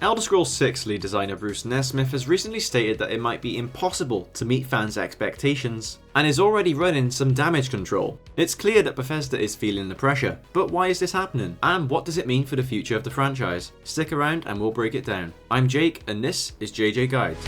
Elder Scrolls 6 lead designer Bruce Nesmith has recently stated that it might be impossible to meet fans' expectations, and is already running some damage control. It's clear that Bethesda is feeling the pressure, but why is this happening? And what does it mean for the future of the franchise? Stick around and we'll break it down. I'm Jake, and this is JJ Guides.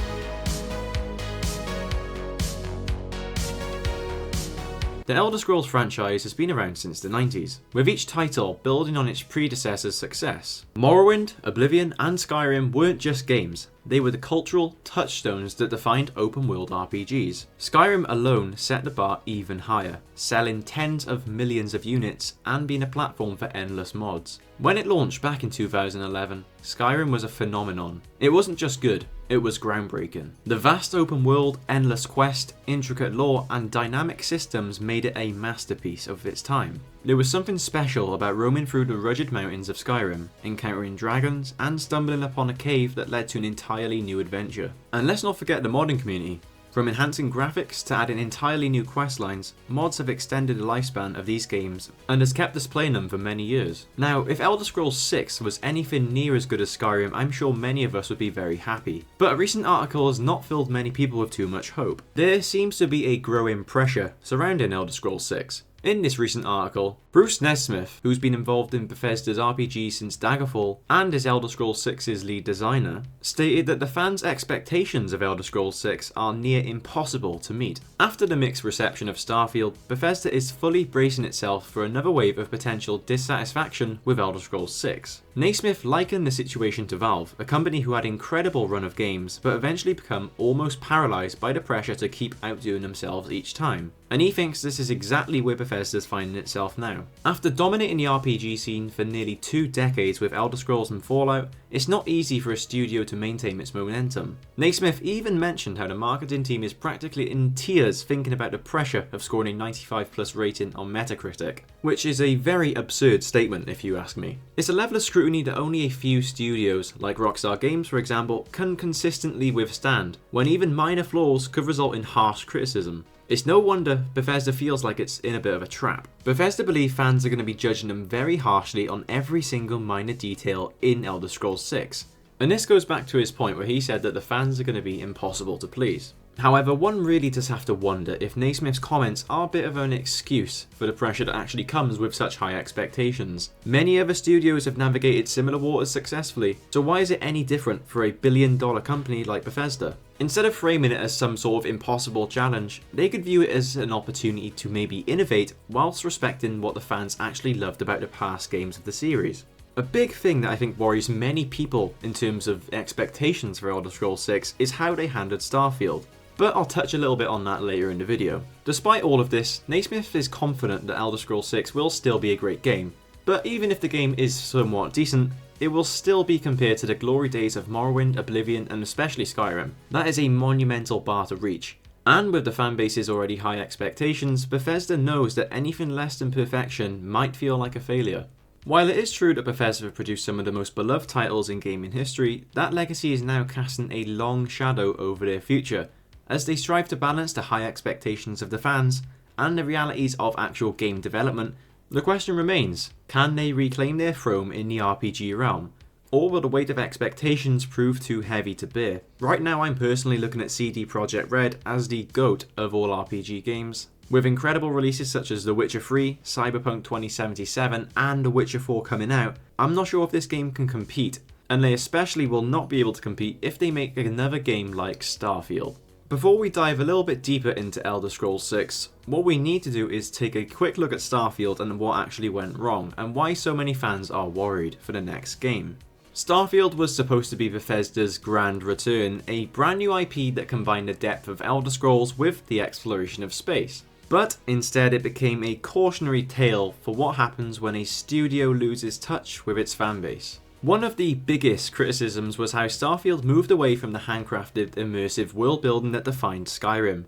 The Elder Scrolls franchise has been around since the 90s, with each title building on its predecessor's success. Morrowind, Oblivion, and Skyrim weren't just games, they were the cultural touchstones that defined open-world RPGs. Skyrim alone set the bar even higher, selling tens of millions of units and being a platform for endless mods. When it launched back in 2011, Skyrim was a phenomenon. It wasn't just good, it was groundbreaking. The vast open world, endless quest, intricate lore, and dynamic systems made it a masterpiece of its time. There was something special about roaming through the rugged mountains of Skyrim, encountering dragons, and stumbling upon a cave that led to an entirely new adventure. And let's not forget the modding community. From enhancing graphics to adding entirely new questlines, mods have extended the lifespan of these games and has kept us playing them for many years. Now, if Elder Scrolls 6 was anything near as good as Skyrim, I'm sure many of us would be very happy. But a recent article has not filled many people with too much hope. There seems to be a growing pressure surrounding Elder Scrolls 6. In this recent article, Bruce Nesmith, who's been involved in Bethesda's RPG since Daggerfall and is Elder Scrolls 6's lead designer, stated that the fans' expectations of Elder Scrolls 6 are near impossible to meet. After the mixed reception of Starfield, Bethesda is fully bracing itself for another wave of potential dissatisfaction with Elder Scrolls 6. Nesmith likened the situation to Valve, a company who had an incredible run of games, but eventually become almost paralysed by the pressure to keep outdoing themselves each time. And he thinks this is exactly where Bethesda's finding itself now. After dominating the RPG scene for nearly 2 decades with Elder Scrolls and Fallout, it's not easy for a studio to maintain its momentum. Nesmith even mentioned how the marketing team is practically in tears thinking about the pressure of scoring a 95+ rating on Metacritic, which is a very absurd statement if you ask me. It's a level of scrutiny that only a few studios, like Rockstar Games for example, can consistently withstand, when even minor flaws could result in harsh criticism. It's no wonder Bethesda feels like it's in a bit of a trap. Bethesda believe fans are going to be judging them very harshly on every single minor detail in Elder Scrolls 6. And this goes back to his point where he said that the fans are going to be impossible to please. However, one really does have to wonder if Nesmith's comments are a bit of an excuse for the pressure that actually comes with such high expectations. Many other studios have navigated similar waters successfully, so why is it any different for a billion-dollar company like Bethesda? Instead of framing it as some sort of impossible challenge, they could view it as an opportunity to maybe innovate whilst respecting what the fans actually loved about the past games of the series. A big thing that I think worries many people in terms of expectations for Elder Scrolls 6 is how they handled Starfield. But I'll touch a little bit on that later in the video. Despite all of this, Nesmith is confident that Elder Scrolls 6 will still be a great game, but even if the game is somewhat decent, it will still be compared to the glory days of Morrowind, Oblivion, and especially Skyrim. That is a monumental bar to reach. And with the fanbase's already high expectations, Bethesda knows that anything less than perfection might feel like a failure. While it is true that Bethesda have produced some of the most beloved titles in gaming history, that legacy is now casting a long shadow over their future, as they strive to balance the high expectations of the fans and the realities of actual game development. The question remains, can they reclaim their throne in the RPG realm? Or will the weight of expectations prove too heavy to bear? Right now I'm personally looking at CD Projekt Red as the GOAT of all RPG games. With incredible releases such as The Witcher 3, Cyberpunk 2077 and The Witcher 4 coming out, I'm not sure if this game can compete, and they especially will not be able to compete if they make another game like Starfield. Before we dive a little bit deeper into Elder Scrolls 6, what we need to do is take a quick look at Starfield and what actually went wrong, and why so many fans are worried for the next game. Starfield was supposed to be Bethesda's grand return, a brand new IP that combined the depth of Elder Scrolls with the exploration of space. But instead it became a cautionary tale for what happens when a studio loses touch with its fanbase. One of the biggest criticisms was how Starfield moved away from the handcrafted, immersive world building that defined Skyrim.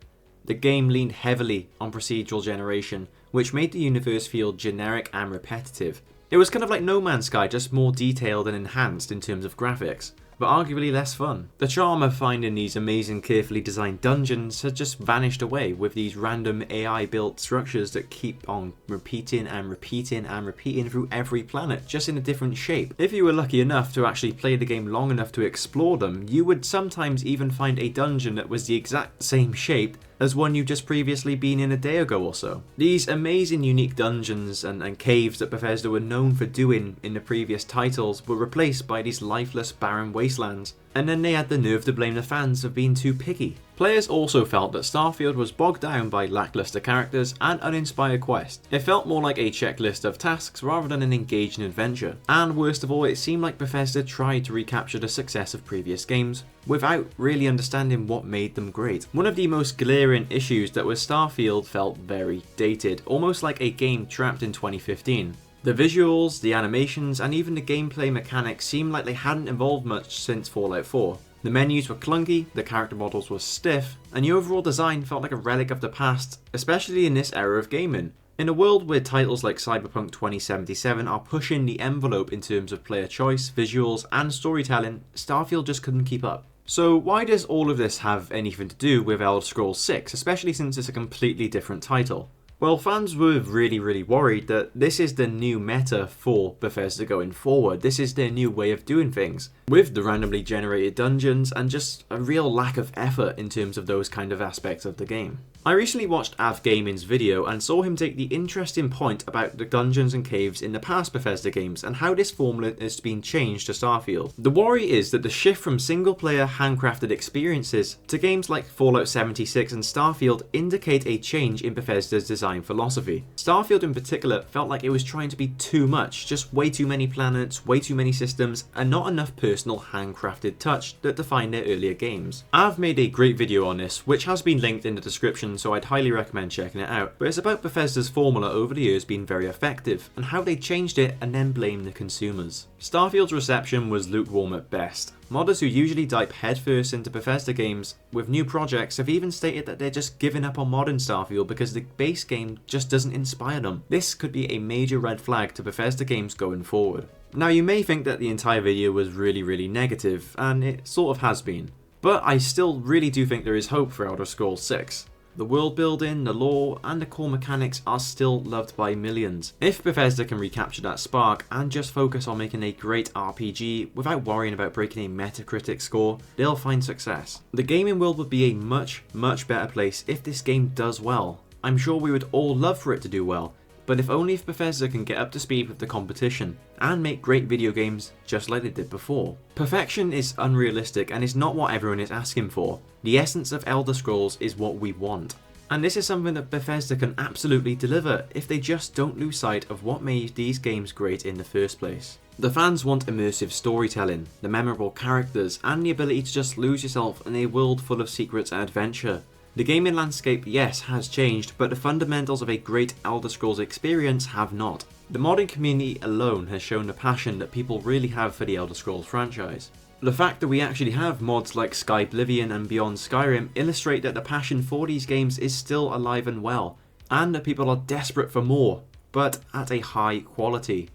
The game leaned heavily on procedural generation, which made the universe feel generic and repetitive. It was kind of like No Man's Sky, just more detailed and enhanced in terms of graphics. but arguably less fun. The charm of finding these amazing, carefully designed dungeons has just vanished away with these random AI-built structures that keep on repeating and repeating and repeating through every planet, just in a different shape. If you were lucky enough to actually play the game long enough to explore them, you would sometimes even find a dungeon that was the exact same shape as one you've just previously been in a day ago or so. These amazing unique dungeons and caves that Bethesda were known for doing in the previous titles were replaced by these lifeless barren wastelands, and then they had the nerve to blame the fans of being too picky. Players also felt that Starfield was bogged down by lackluster characters and uninspired quests. It felt more like a checklist of tasks rather than an engaging adventure. And worst of all, it seemed like Bethesda tried to recapture the success of previous games without really understanding what made them great. One of the most glaring issues that was Starfield felt very dated, almost like a game trapped in 2015. The visuals, the animations, and even the gameplay mechanics seemed like they hadn't evolved much since Fallout 4. The menus were clunky, the character models were stiff, and the overall design felt like a relic of the past, especially in this era of gaming. In a world where titles like Cyberpunk 2077 are pushing the envelope in terms of player choice, visuals, and storytelling, Starfield just couldn't keep up. So why does all of this have anything to do with Elder Scrolls 6, especially since it's a completely different title? Well, fans were really worried that this is the new meta for Bethesda going forward. This is their new way of doing things, with the randomly generated dungeons and just a real lack of effort in terms of those kind of aspects of the game. I recently watched Av Gaming's video and saw him take the interesting point about the dungeons and caves in the past Bethesda games and how this formula has been changed to Starfield. The worry is that the shift from single-player handcrafted experiences to games like Fallout 76 and Starfield indicate a change in Bethesda's design philosophy. Starfield in particular felt like it was trying to be too much, just way too many planets, way too many systems, and not enough personal handcrafted touch that defined their earlier games. I've made a great video on this, which has been linked in the description, so I'd highly recommend checking it out. But it's about Bethesda's formula over the years being very effective, and how they changed it and then blamed the consumers. Starfield's reception was lukewarm at best. Modders who usually dive headfirst into Bethesda games with new projects have even stated that they're just giving up on modern Starfield because the base game just doesn't inspire them. This could be a major red flag to Bethesda games going forward. Now, you may think that the entire video was really negative, and it sort of has been, but I still really do think there is hope for Elder Scrolls 6. The world building, the lore, and the core mechanics are still loved by millions. If Bethesda can recapture that spark and just focus on making a great RPG without worrying about breaking a Metacritic score, they'll find success. The gaming world would be a much better place if this game does well. I'm sure we would all love for it to do well, but if Bethesda can get up to speed with the competition and make great video games just like they did before. Perfection is unrealistic and is not what everyone is asking for. The essence of Elder Scrolls is what we want. And this is something that Bethesda can absolutely deliver if they just don't lose sight of what made these games great in the first place. The fans want immersive storytelling, the memorable characters, and the ability to just lose yourself in a world full of secrets and adventure. The gaming landscape, yes, has changed, but the fundamentals of a great Elder Scrolls experience have not. The modding community alone has shown the passion that people really have for the Elder Scrolls franchise. The fact that we actually have mods like Oblivion and Beyond Skyrim illustrate that the passion for these games is still alive and well, and that people are desperate for more, but at a high quality.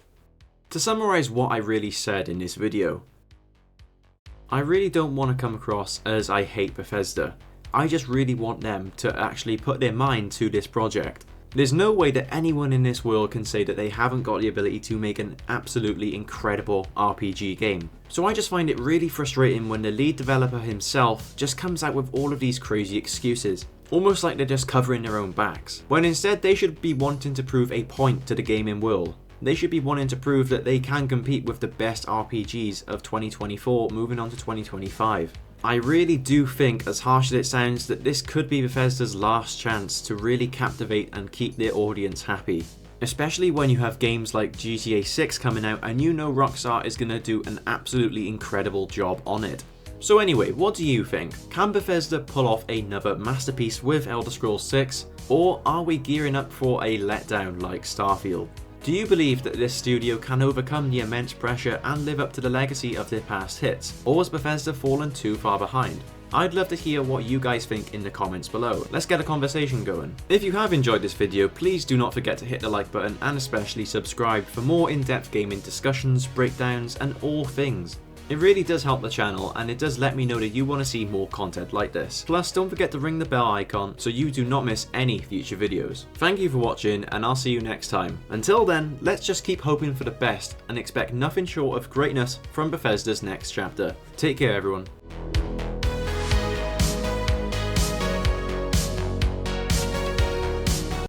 To summarise what I really said in this video, I really don't want to come across as I hate Bethesda. I just really want them to actually put their mind to this project. There's no way that anyone in this world can say that they haven't got the ability to make an absolutely incredible RPG game. So I just find it really frustrating when the lead developer himself just comes out with all of these crazy excuses, almost like they're just covering their own backs, when instead they should be wanting to prove a point to the gaming world. They should be wanting to prove that they can compete with the best RPGs of 2024 moving on to 2025. I really do think, as harsh as it sounds, that this could be Bethesda's last chance to really captivate and keep their audience happy. Especially when you have games like GTA 6 coming out and you know Rockstar is going to do an absolutely incredible job on it. So anyway, what do you think? Can Bethesda pull off another masterpiece with Elder Scrolls 6? Or are we gearing up for a letdown like Starfield? Do you believe that this studio can overcome the immense pressure and live up to the legacy of their past hits? Or has Bethesda fallen too far behind? I'd love to hear what you guys think in the comments below. Let's get a conversation going. If you have enjoyed this video, please do not forget to hit the like button and especially subscribe for more in-depth gaming discussions, breakdowns, and all things. It really does help the channel, and it does let me know that you want to see more content like this. Plus, don't forget to ring the bell icon so you do not miss any future videos. Thank you for watching, and I'll see you next time. Until then, let's just keep hoping for the best and expect nothing short of greatness from Bethesda's next chapter. Take care, everyone.